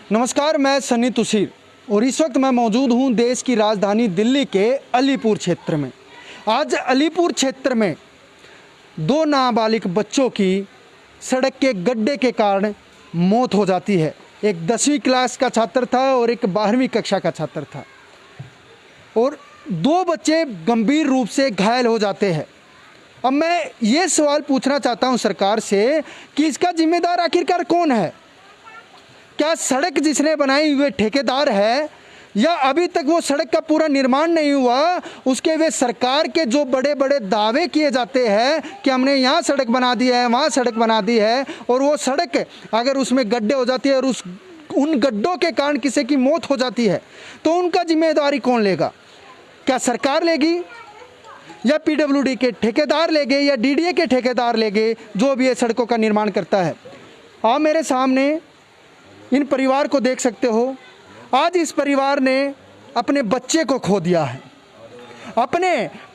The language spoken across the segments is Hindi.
नमस्कार, मैं सन्नी तुसीर और इस वक्त मैं मौजूद हूं देश की राजधानी दिल्ली के अलीपुर क्षेत्र में। आज अलीपुर क्षेत्र में दो नाबालिग बच्चों की सड़क के गड्ढे के कारण मौत हो जाती है। एक 10वीं क्लास का छात्र था और एक 12वीं कक्षा का छात्र था और दो बच्चे गंभीर रूप से घायल हो जाते हैं। अब मैं ये सवाल पूछना चाहता हूं सरकार से कि इसका जिम्मेदार आखिरकार कौन है? क्या सड़क जिसने बनाई हुए ठेकेदार है या अभी तक वो सड़क का पूरा निर्माण नहीं हुआ? उसके वे सरकार के जो बड़े बड़े दावे किए जाते हैं कि हमने यहाँ सड़क बना दी है, वहाँ सड़क बना दी है, और वो सड़क अगर उसमें गड्ढे हो जाती है और उन गड्ढों के कारण किसी की मौत हो जाती है तो उनका जिम्मेदारी कौन लेगा? क्या सरकार लेगी या पीडब्ल्यूडी के ठेकेदार लेंगे या डीडीए के ठेकेदार लेंगे जो भी ये सड़कों का निर्माण करता है? आप मेरे सामने इन परिवार को देख सकते हो। आज इस परिवार ने अपने बच्चे को खो दिया है, अपने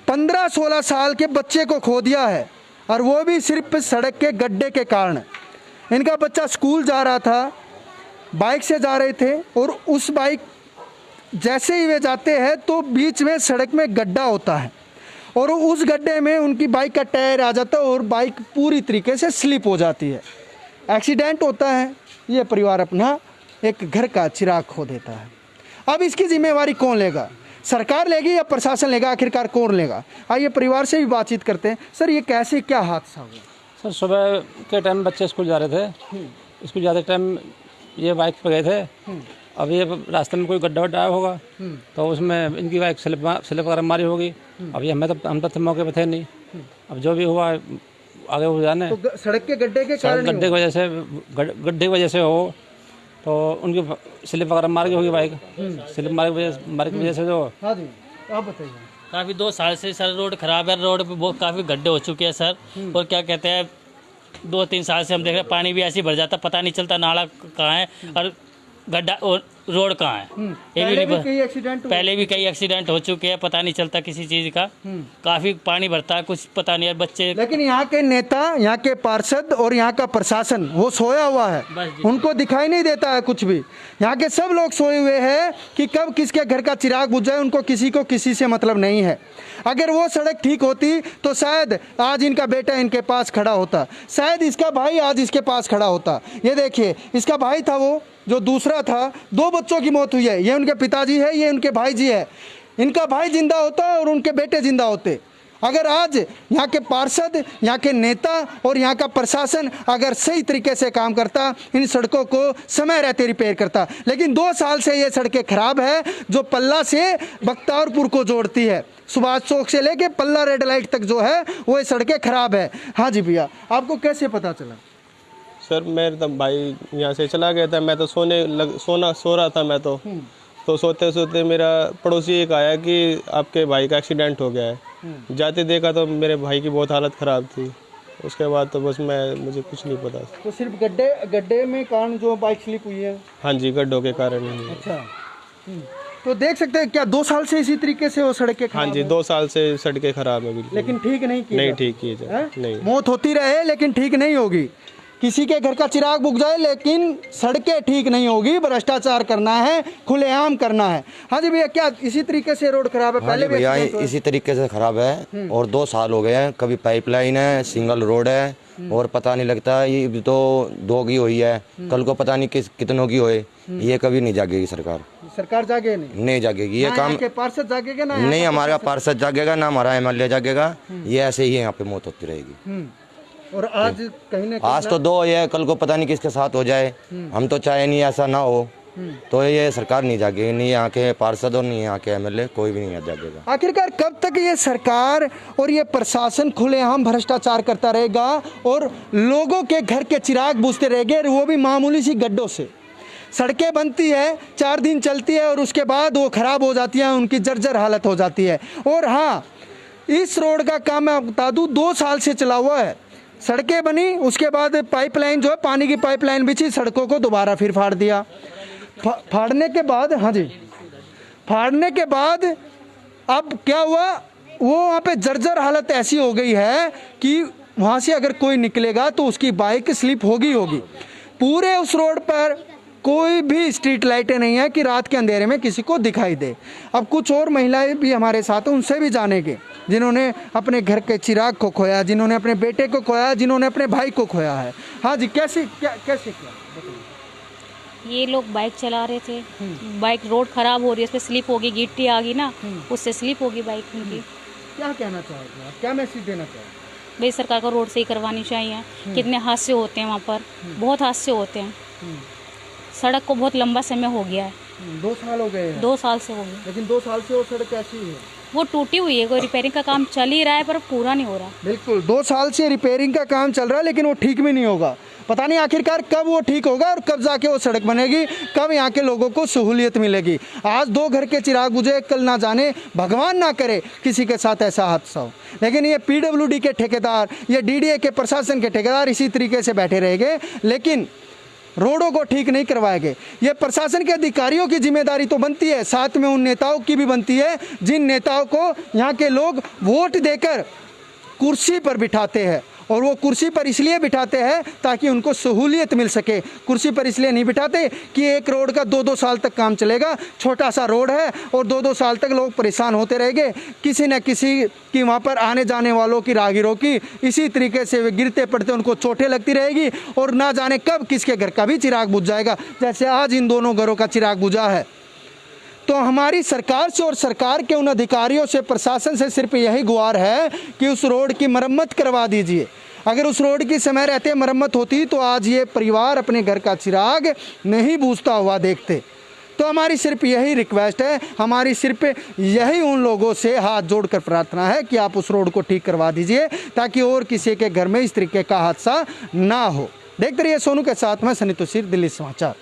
15-16 साल के बच्चे को खो दिया है, और वो भी सिर्फ सड़क के गड्ढे के कारण। इनका बच्चा स्कूल जा रहा था, बाइक से जा रहे थे, और उस बाइक जैसे ही वे जाते हैं तो बीच में सड़क में गड्ढा होता है और उस गड्ढे में उनकी बाइक का टायर आ जाता है और बाइक पूरी तरीके से स्लिप हो जाती है। एक्सीडेंट होता है। ये परिवार अपना एक घर का चिराग खो देता है। अब इसकी जिम्मेवारी कौन लेगा? सरकार लेगी या प्रशासन लेगा? आखिरकार कौन लेगा? आइए परिवार से भी बातचीत करते हैं। सर, ये कैसे क्या हादसा हुआ? सर, सुबह के टाइम बच्चे स्कूल जा रहे थे। स्कूल जाते टाइम ये बाइक पर गए थे। अब ये रास्ते में कोई गड्ढा वड्ढा होगा तो उसमें इनकी बाइक स्लिप वगैरह मारी होगी। अब ये हम तो मौके पर थे नहीं। अब जो भी हुआ आगे वो जाने। तो सड़क के गड्ढे के कारण, गड्ढे की वजह से हो तो उनकी स्लिप वगैरह मार गई होगी बाइक। स्लिप मार की वजह से जो। हाँ जी, आप बताइए। काफ़ी 2 साल से सर रोड खराब है। रोड पे बहुत काफ़ी गड्ढे हो चुके हैं सर। और क्या कहते हैं, 2-3 साल से हम देख रहे हैं पानी भी ऐसे ही भर जाता, पता नहीं चलता नाला कहाँ है और गड्ढा और रोड कहाँ है। ये भी नहीं, पहले भी कई एक्सीडेंट हो चुके हैं, पता नहीं चलता किसी चीज़ का। काफ़ी पानी भरता है, कुछ पता नहीं है बच्चे। लेकिन यहाँ के नेता, यहाँ के पार्षद और यहाँ का प्रशासन वो सोया हुआ है, उनको दिखाई नहीं देता है कुछ भी। यहाँ के सब लोग सोए हुए हैं कि कब किसके घर का चिराग बुझ जाए, उनको किसी से मतलब नहीं है। अगर वो सड़क ठीक होती तो शायद आज इनका बेटा इनके पास खड़ा होता, शायद इसका भाई आज इसके पास खड़ा होता। ये देखिए, इसका भाई था वो जो दूसरा था, 2 बच्चों की मौत हुई है। ये उनके पिताजी है, ये उनके भाई जी है। इनका भाई जिंदा होता और उनके बेटे जिंदा होते। अगर आज यहाँ के पार्षद, यहाँ के नेता और यहाँ का प्रशासन अगर सही तरीके से काम करता, इन सड़कों को समय रहते रिपेयर करता। लेकिन 2 साल से ये सड़कें खराब है जो पल्ला से बख्तावरपुर को जोड़ती है, सुभाष चौक से लेके पल्ला रेड लाइट तक जो है वो ये सड़कें खराब है। हाँ जी भैया, आपको कैसे पता चला? सर, मेरे तो भाई यहाँ से चला गया था, मैं तो सो रहा था। मैं तो सोते सोते मेरा पड़ोसी एक आया कि आपके भाई का एक्सीडेंट हो गया है। जाते देखा तो मेरे भाई की बहुत हालत ख़राब थी। उसके बाद तो बस मुझे कुछ नहीं पता। तो सिर्फ गड्ढे में कारण जो बाइक स्लिप हुई है? हाँ जी, गड्ढों के कारण ही। अच्छा, तो देख सकते हैं क्या 2 साल से इसी तरीके से वो सड़कें खराब? हाँ जी, 2 साल से सड़कें खराब है बिल्कुल। लेकिन ठीक नहीं की? नहीं ठीक की जाए, नहीं। मौत होती रहे लेकिन ठीक नहीं होगी। किसी के घर का चिराग बुझ जाए लेकिन सड़कें ठीक नहीं होगी। भ्रष्टाचार करना है, खुलेआम करना है। हाँ जी भैया, क्या इसी तरीके से रोड खराब है? पहले भैया इसी तरीके से खराब है और 2 साल हो गए हैं। कभी पाइपलाइन है, सिंगल रोड है और पता नहीं लगता। ये तो 2 की हुई है, कल को पता नहीं कितनों की होए। ये कभी नहीं जागेगी सरकार जागे नहीं जागेगी। ये काम पार्षद जागेगा ना? नहीं, हमारा पार्षद जागेगा ना हमारा एमएलए जागेगा। ये ऐसे ही यहाँ पे मौत होती रहेगी। और आज कहीं ना आज तो 2 है, कल को पता नहीं किसके साथ हो जाए। हम तो चाहे नहीं ऐसा ना हो। तो ये सरकार नहीं जागेगी, नहीं यहाँ के पार्षद और नहीं यहाँ के एमएलए, कोई भी नहीं जागेगा। आखिरकार कब तक ये सरकार और ये प्रशासन खुलेआम भ्रष्टाचार करता रहेगा और लोगों के घर के चिराग बुझते रहेंगे, वो भी मामूली सी गड्ढों से? सड़कें बनती है, 4 दिन चलती है और उसके बाद वो खराब हो जाती है, उनकी जर्जर हालत हो जाती है। और हाँ, इस रोड का काम मैं बता दूँ 2 साल से चला हुआ है। सड़कें बनी, उसके बाद पाइपलाइन जो है, पानी की पाइपलाइन बिछी, सड़कों को दोबारा फिर फाड़ दिया। फाड़ने के बाद, हाँ जी, फाड़ने के बाद अब क्या हुआ, वो वहाँ पे जर्जर हालत ऐसी हो गई है कि वहाँ से अगर कोई निकलेगा तो उसकी बाइक स्लिप होगी। पूरे उस रोड पर कोई भी स्ट्रीट लाइटें नहीं है कि रात के अंधेरे में किसी को दिखाई दे। अब कुछ और महिलाएं भी हमारे साथ हैं, उनसे भी जानेंगे जिन्होंने अपने घर के चिराग को खोया, जिन्होंने अपने बेटे को खोया, जिन्होंने अपने भाई को खोया है। हाँ जी, कैसे क्या ये लोग बाइक चला रहे थे, बाइक रोड खराब हो रही है, उस पर स्लिप होगी, गिट्टी आ गई ना, उससे स्लिप होगी बाइक उनकी। क्या कहना चाहोगे आप, क्या मैसेज देना चाहोगे? भाई सरकार को रोड सही करवानी चाहिए। कितने हादसे होते हैं वहाँ पर, बहुत हादसे होते हैं। सड़क को बहुत लंबा समय हो गया है, 2 साल हो गए हैं। 2 साल से हो गया, लेकिन 2 साल से वो सड़क कैसी है? वो टूटी हुई है, कोई रिपेयरिंग का काम चल ही रहा है पर पूरा नहीं हो रहा। बिल्कुल 2 साल से रिपेयरिंग का काम चल रहा है, लेकिन वो ठीक भी नहीं होगा। पता नहीं आखिरकार कब वो ठीक होगा और कब जाके वो सड़क बनेगी, कब यहाँ के लोगों को सहूलियत मिलेगी। आज 2 घर के चिराग बुझे, कल ना जाने भगवान ना करे किसी के साथ ऐसा हादसा हो। लेकिन ये पीडब्ल्यूडी के ठेकेदार, ये डीडीए के प्रशासन के ठेकेदार इसी तरीके से बैठे रहेंगे, लेकिन रोडों को ठीक नहीं करवाएंगे। ये प्रशासन के अधिकारियों की जिम्मेदारी तो बनती है, साथ में उन नेताओं की भी बनती है जिन नेताओं को यहाँ के लोग वोट देकर कुर्सी पर बिठाते हैं। और वो कुर्सी पर इसलिए बिठाते हैं ताकि उनको सहूलियत मिल सके। कुर्सी पर इसलिए नहीं बिठाते कि एक रोड का 2-2 साल तक काम चलेगा। छोटा सा रोड है और 2-2 साल तक लोग परेशान होते रहेंगे। किसी न किसी की वहाँ पर आने जाने वालों की, राहगीरों की इसी तरीके से वे गिरते पड़ते उनको चोटें लगती रहेगी और ना जाने कब किसके घर का भी चिराग बुझ जाएगा, जैसे आज इन दोनों घरों का चिराग बुझा है। तो हमारी सरकार से और सरकार के उन अधिकारियों से, प्रशासन से सिर्फ यही गुहार है कि उस रोड की मरम्मत करवा दीजिए। अगर उस रोड की समय रहते मरम्मत होती तो आज ये परिवार अपने घर का चिराग नहीं बुझता हुआ देखते। तो हमारी सिर्फ यही रिक्वेस्ट है, हमारी सिर्फ यही उन लोगों से हाथ जोड़कर प्रार्थना है कि आप उस रोड को ठीक करवा दीजिए ताकि और किसी के घर में इस तरीके का हादसा ना हो। देखते रहिए सोनू के साथ में सनी तुसीर, दिल्ली समाचार।